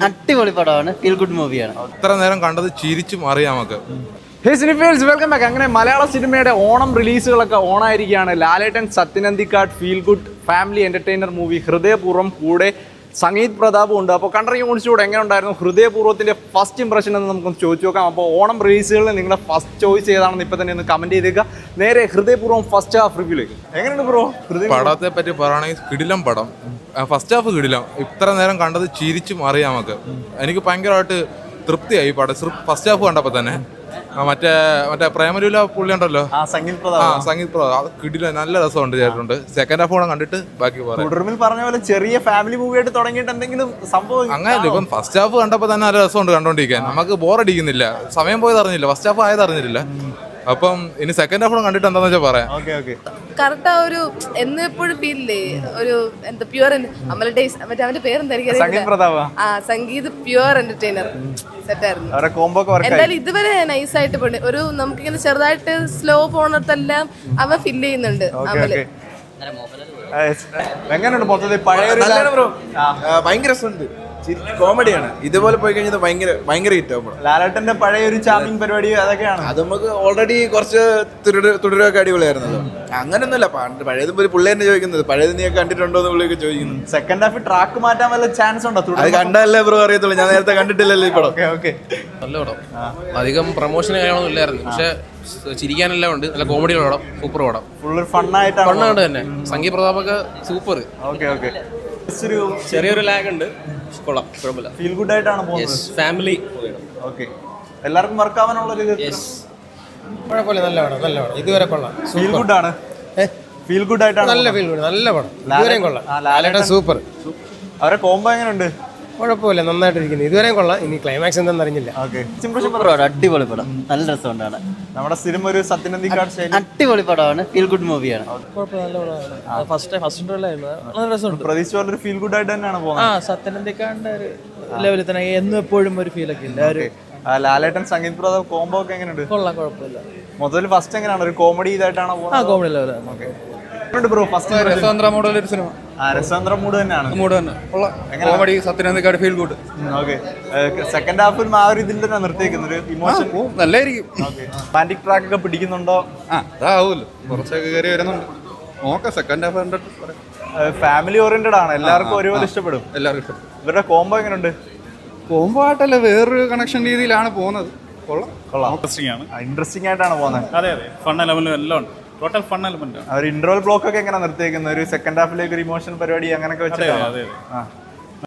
അടിപൊളി പടമാണ്, feel good മൂവിയാണ്. ഇത്ര നേരം കണ്ടത് ചിരിച്ചും അറിയാം നമുക്ക്. Hey Cinefeels, welcome back. അങ്ങനെ മലയാള സിനിമയുടെ ഓണം റിലീസുകളൊക്കെ ഓണായിരിക്കുകയാണ്. Lalettan, Sathyan Anthikad feel good family entertainer movie Hridayapoorvam, കൂടെ സംഗീത് പ്രതാപും ഉണ്ട്. അപ്പോൾ കണ്ടിറങ്ങി കുടിച്ചുകൂടെ എങ്ങനെ ഉണ്ടായിരുന്നു ഹൃദയപൂർവ്വത്തിൻ്റെ ഫസ്റ്റ് ഇംപ്രഷൻ എന്ന് നമുക്കൊന്ന് ചോദിച്ചു നോക്കാം. അപ്പോൾ ഓണം റിലീസുകളിൽ നിങ്ങളുടെ ഫസ്റ്റ് ചോയ്സ് ഏതാണെന്ന് ഇപ്പം തന്നെ ഒന്ന് കമൻറ്റ് ചെയ്തേക്കുക. നേരെ ഹൃദയപൂർവ്വം ഫസ്റ്റ് ഹാഫ് റിവ്യൂലേക്ക്. എങ്ങനെയുണ്ട് ബ്രോ പടത്തെ പറ്റി പറയുകയാണെങ്കിൽ കിടിലം പടം. ഫസ്റ്റ് ഹാഫ് കിടിലം. ഇത്ര നേരം കണ്ടത് ചിരിച്ചും അറിയാം നമുക്ക്. എനിക്ക് ഭയങ്കരമായിട്ട് തൃപ്തിയായി പടം. ഫസ്റ്റ് ഹാഫ് കണ്ടപ്പോൾ തന്നെ മറ്റേ പ്രേമലൂല പുള്ളി ഉണ്ടല്ലോ, സംഗീത് പ്രതാപ്, അത് കിടില, നല്ല രസമുണ്ട് ചെയ്തിട്ടുണ്ട്. സെക്കൻഡ് ഹാഫ് കൂടെ കണ്ടിട്ട് ബാക്കി പറയാം. പറഞ്ഞ പോലെ ചെറിയ ഫാമിലി മൂവി ആയിട്ട് തുടങ്ങിയിട്ട് എന്തെങ്കിലും സംഭവം അങ്ങനെയല്ല, ഇപ്പം ഫസ്റ്റ് ഹാഫ് കണ്ടപ്പോൾ തന്നെ നല്ല രസമുണ്ട് കണ്ടോണ്ടിരിക്കാൻ. നമുക്ക് ബോറടിക്കുന്നില്ല, സമയം പോയത് അറിഞ്ഞില്ല, ഫസ്റ്റ് ഹാഫ് ആയത് അറിഞ്ഞില്ല. അപ്പം ഇനി സെക്കൻഡ് ഹാഫ് കണ്ടിട്ട് എന്താന്ന് വെച്ചാൽ പറയാം. കറക്റ്റ് ആ ഒരു എപ്പോഴും ഫീലില്ലേ, ഒരു എന്താ പ്യുവർ മറ്റേ അവന്റെ പേരെന്തായിരിക്കും, സംഗീത് പ്യുവർ എന്റർടൈനർ സെറ്റായിരുന്നു. എന്തായാലും ഇതുവരെ നൈസായിട്ട് ഒരു നമുക്കിങ്ങനെ ചെറുതായിട്ട് സ്ലോ പോണത്തെല്ലാം അവൻ ഫില്ല് ചെയ്യുന്നുണ്ട്. എങ്ങനെയുണ്ട് മൊത്തത്തിൽ പഴയ ഭയങ്കര രസമുണ്ട്, കോമഡിയാണ്. ഇതുപോലെ പോയി കഴിഞ്ഞാൽ ഭയങ്കര ഹിറ്റ് ആവും. ലാലേട്ടന്റെ പഴയ ഒരു ചാമിങ് പരിപാടി അതൊക്കെയാണ്. അത് നമുക്ക് ഓൾറെഡി കുറച്ച് തുടരൊക്കെ അടിപൊളിയായിരുന്നല്ലോ. അങ്ങനൊന്നുമില്ല, പഴയതും പുള്ളി തന്നെ ചോദിക്കുന്നത്, പഴയത് നീ കണ്ടിട്ടുണ്ടോ എന്ന് പുള്ളിയൊക്കെ ചോദിക്കുന്നു. സെക്കൻഡ് ഹാഫ് ട്രാക്ക് മാറ്റാൻ വല്ല ചാൻസ് ഉണ്ടോ? അത് കണ്ടല്ലേ ബ്രോ അറിയത്തുള്ളൂ, ഞാൻ നേരത്തെ കണ്ടിട്ടില്ലല്ലോ ഈ പടം. നല്ല പടം, അധികം പ്രൊമോഷൻ കാര്യങ്ങളൊന്നും ഇല്ലായിരുന്നു, പക്ഷെ ചിരിക്കാനെല്ലാം ഉണ്ട്. നല്ല കോമഡി പടം, സൂപ്പർ പടം, ഫുള്ള് ഫണ്ണായിട്ട് തന്നെ. സംഗീത് പ്രതാപൊക്കെ സൂപ്പർ. ചെറിയൊരു ലാഗ് ഉണ്ട്, കൊള്ളാം, കുഴപ്പമില്ല. ഫീൽ ഗുഡ് ആയിട്ടാണ് പോകുന്നത്, ഫാമിലി. ഓക്കെ, എല്ലാവർക്കും വർക്ക് ആവാനുള്ള ഒരു കുഴപ്പമില്ല, നല്ല പടം, നല്ല പടം, ഇതുവരെ കൊള്ളാം. ഫീൽ ഗുഡ് ആണ്, ഫീൽ ഗുഡ് ആയിട്ടാണ്, നല്ല ഫീൽ ഗുഡ്, നല്ല പടം, ഇതുവരെയും കൊള്ളാം. ലാലേട്ടൻ സൂപ്പർ. അവരെ കോംബോ എങ്ങനെയുണ്ട്? കുഴപ്പമില്ല, നന്നായിട്ടിരിക്കുന്നു, ഇതുവരെയും കൊള്ളാം. ഇനി ക്ലൈമാക്സ് എന്താണെന്ന് അറിഞ്ഞില്ല. അടിപൊളി പടം, നല്ല രസമുണ്ടാണ്. നമ്മുടെ സ്ഥിരം ഒരു സത്യനന്ദിക്കാട് അടിപൊളി പടമാണ്, ഫീൽ ഗുഡ് മൂവിയാണ്. പ്രതീക്ഷ പോലെ ഫീൽ ഗുഡ് ആയിട്ട് തന്നെയാണ് പോകുന്നത്. സത്യനന്ദിക്കാടിന്റെ ഒരു ലെവലിൽ തന്നെ എന്നും എപ്പോഴും ഒരു ഫീൽ ഒക്കെ ഇല്ല. ലാലേട്ടൻ സംഗീത് പ്രതാപ് കോംബോ ഒക്കെ എങ്ങനെയുണ്ട്? കൊള്ളാം, കുഴപ്പമില്ല. മൊത്തത്തിൽ ഫസ്റ്റ് എങ്ങനെയാണ്, ഒരു കോമഡി ഇതായിട്ടാണ് പോകുന്നത്? കോമഡി ലെവലാണ്. ബ്രോ ഫസ്റ്റ് രസതന്ത്ര മോഡൽ ഒരു സിനിമ, രസതന്ത്ര മൂഡ് തന്നെയാണ്. മൂഡ് തന്നെ comedy, Sathyan Anthikad feel good. Okay, second ഹാഫിൽ ആ ഒരു ഇതിൽ തന്നെ നിർത്തിയേക്കുന്ന ഒരു ഇമോഷൻ നല്ലായിരിക്കും. റൊമാൻറ്റിക് ട്രാക്ക് ഒക്കെ പിടിക്കുന്നുണ്ടോ? അതാവൂല്ലോ, കുറച്ചൊക്കെ കയറി വരുന്നുണ്ട്. നോക്കാം, സെക്കൻഡ് ഹാഫ് കണ്ടിട്ട്. ഫാമിലി ഓറിയന്റഡ് ആണ്, എല്ലാവർക്കും ഒരുപോലെ ഇഷ്ടപ്പെടും. എല്ലാവർക്കും ഇഷ്ടപ്പെടും. ഇവരുടെ കോംബോ എങ്ങനെയുണ്ട്? കോംബോ ആയിട്ടല്ല, വേറൊരു കണക്ഷൻ രീതിയിലാണ് പോകുന്നത്. കൊള്ളാം, ഇൻട്രസ്റ്റിംഗ് ആയിട്ടാണ് പോകുന്നത്. അതെ, ഫൺ എലമെന്റ് എല്ലാം ഉണ്ട്, ടോട്ടൽ ഫൺ എലമെന്റ്. ഒരു ഇന്റർവൽ ബ്ലോക്ക് ഒക്കെ എങ്ങനെ നിർത്തിയേക്കുന്നത്, ഒരു സെക്കൻഡ് ഹാഫിലേക്ക് ഒരു ഇമോഷൻ പരിപാടി അങ്ങനെയൊക്കെ വെച്ചിട്ടാണ്.